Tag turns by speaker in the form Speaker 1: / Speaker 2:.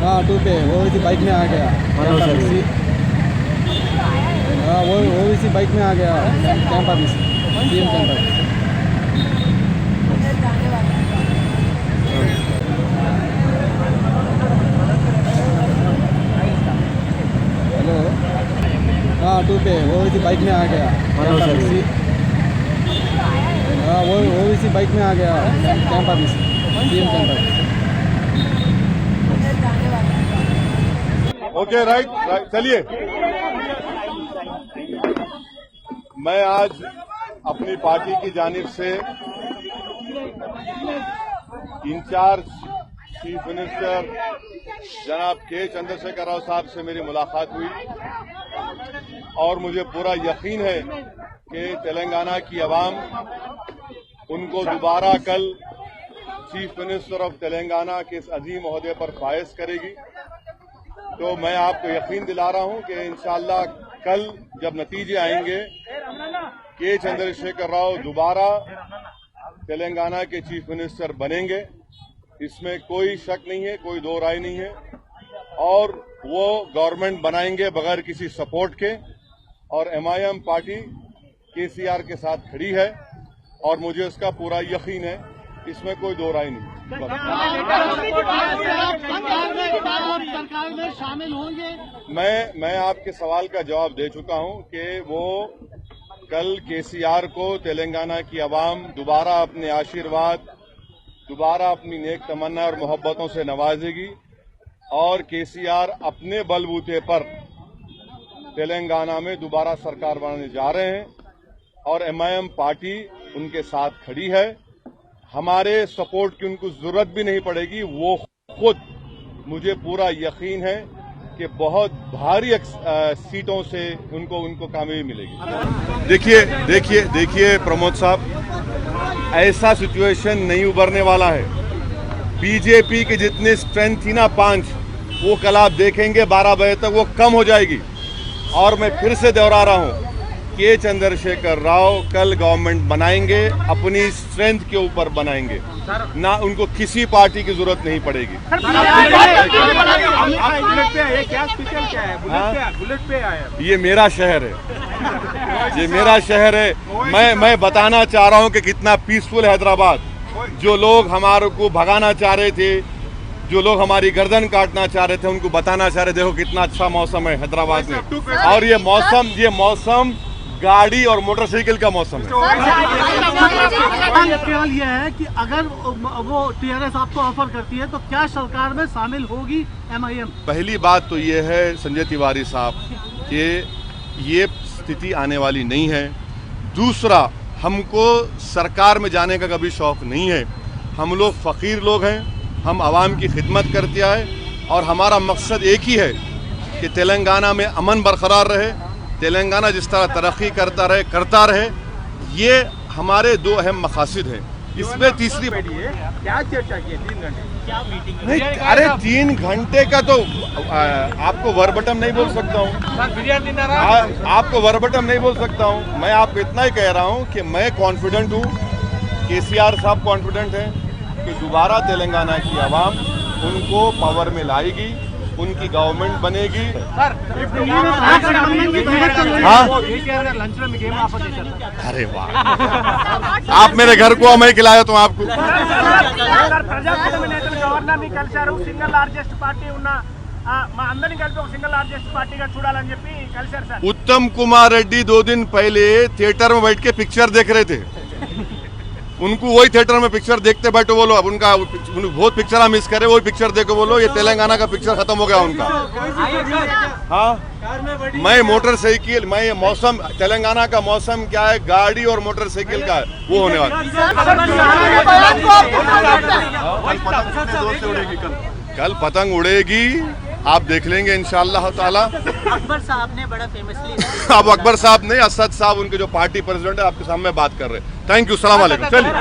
Speaker 1: हाँ 2 पे वो इसी बाइक में आ गया। हाँ वो इसी बाइक में आ गया camp office CM camp office. Hello हाँ 2 पे वो इसी बाइक में आ गया कैंप ऑफिस। हाँ वो इसी बाइक में आ गया camp office CM camp office.
Speaker 2: Okay right चलिए। मैं आज अपनी पार्टी की जानिब से इंचार्ज चीफ मिनिस्टर जनाब के चंद्रशेखर राव साहब से मेरी मुलाकात हुई और मुझे पूरा यकीन है कि तेलंगाना की आवाम उनको दोबारा कल चीफ मिनिस्टर ऑफ तेलंगाना के इस अजीम ओहदे पर फायज करेगी। तो मैं आपको यकीन दिला रहा हूं कि इंशाअल्लाह कल जब नतीजे आएंगे के चंद्रशेखर राव दोबारा तेलंगाना के चीफ मिनिस्टर बनेंगे, इसमें कोई शक नहीं है, कोई दो राय नहीं है। और वो गवर्नमेंट बनाएंगे बगैर किसी सपोर्ट के। और एमआईएम पार्टी केसीआर के साथ खड़ी है और मुझे उसका पूरा यकीन है, इसमें कोई दो राय नहीं। सरकार में शामिल होंगे। मैं आपके सवाल का जवाब दे चुका हूं कि वो कल केसीआर को तेलंगाना की आवाम दोबारा अपने आशीर्वाद, दोबारा अपनी नेक तमन्ना और मोहब्बतों से नवाजेगी और केसीआर अपने बलबूते पर तेलंगाना में दोबारा सरकार बनाने जा रहे हैं और एमआईएम पार्टी उनके साथ खड़ी है। हमारे सपोर्ट की उनको जरूरत भी नहीं पड़ेगी, वो खुद, मुझे पूरा यकीन है कि बहुत भारी सीटों से उनको कामयाबी मिलेगी। देखिए प्रमोद साहब, ऐसा सिचुएशन नहीं उभरने वाला है। बीजेपी की जितनी स्ट्रेंथ थी ना 5, वो कल आप देखेंगे 12 बजे तक वो कम हो जाएगी। और मैं फिर से दोहरा रहा हूं, के चंद्रशेखर राव कल गवर्नमेंट बनाएंगे, अपनी स्ट्रेंथ के ऊपर बनाएंगे, ना उनको किसी पार्टी की जरूरत नहीं पड़ेगी। बुलेट पे आए? ये मेरा शहर है, ये मेरा शहर है। मैं बताना चाह रहा हूं कि कितना पीसफुल हैदराबाद। जो लोग हमारे को भगाना चाह रहे थे, जो लोग हमारी गर्दन काटना चाह रहे थे, उनको बताना चाह रहे, देखो कितना अच्छा मौसम है हैदराबाद में। और ये मौसम गाड़ी और मोटरसाइकिल का मौसम है।
Speaker 3: केवल ये है कि अगर वो टीआरएस आपको ऑफर करती है तो क्या सरकार में शामिल होगी एमआईएम?
Speaker 2: पहली बात तो ये है संजय तिवारी साहब कि ये स्थिति आने वाली नहीं है। दूसरा, हमको सरकार में जाने का कभी शौक नहीं है। हम लोग फकीर लोग हैं, हम आवाम की खिदमत करते आए और हमारा मकसद एक ही है कि तेलंगाना में अमन बरकरार रहे, तेलंगाना जिस तरह तरक्की करता रहे। ये हमारे दो अहम मकासद हैं। इसमें तीसरी
Speaker 3: क्या चर्चा की 3 घंटे? क्या मीटिंग?
Speaker 2: नहीं, अरे 3 घंटे का तो आपको वर्बटम नहीं बोल सकता हूँ, आपको वर्बटम नहीं बोल सकता हूँ। मैं आपको इतना ही कह रहा हूँ कि मैं कॉन्फिडेंट हूँ, केसीआर साहब कॉन्फिडेंट हैं कि दोबारा तेलंगाना की आवाम उनको पावर में लाएगी, उनकी गवर्नमेंट बनेगी। अरे वाह, आप मेरे घर को मैं खिलाया तो आपको।
Speaker 3: గవర్నర్ని కలిశారు, సింగిల్ లార్జెస్ట్ పార్టీ ఉన్న మా అందరిని కలిపి ఒక సింగిల్ లార్జెస్ట్ పార్టీగా చూడాలని చెప్పి కలిశారు సార్।
Speaker 2: उत्तम कुमार रेड्डी 2 दिन पहले थिएटर में बैठ के पिक्चर देख रहे थे। उनको वही थिएटर में पिक्चर देखते बैठो बोलो, अब उनका बहुत पिक्चर मिस करे, वही पिक्चर देखो बोलो। ये तेलंगाना का पिक्चर खत्म हो गया उनका। हाँ, मैं मोटरसाइकिल, मैं मौसम, तेलंगाना का मौसम क्या है, गाड़ी और मोटरसाइकिल का है, वो होने वाला। कल पतंग उड़ेगी, आप देख लेंगे इंशाअल्लाह ताला।
Speaker 4: अकबर साहब ने बड़ा फेमसली
Speaker 2: अब अकबर साहब ने, असद साहब उनके जो पार्टी प्रेसिडेंट है, आपके सामने बात कर रहे हैं। थैंक यू, सलाम वालेकुम। चलिए।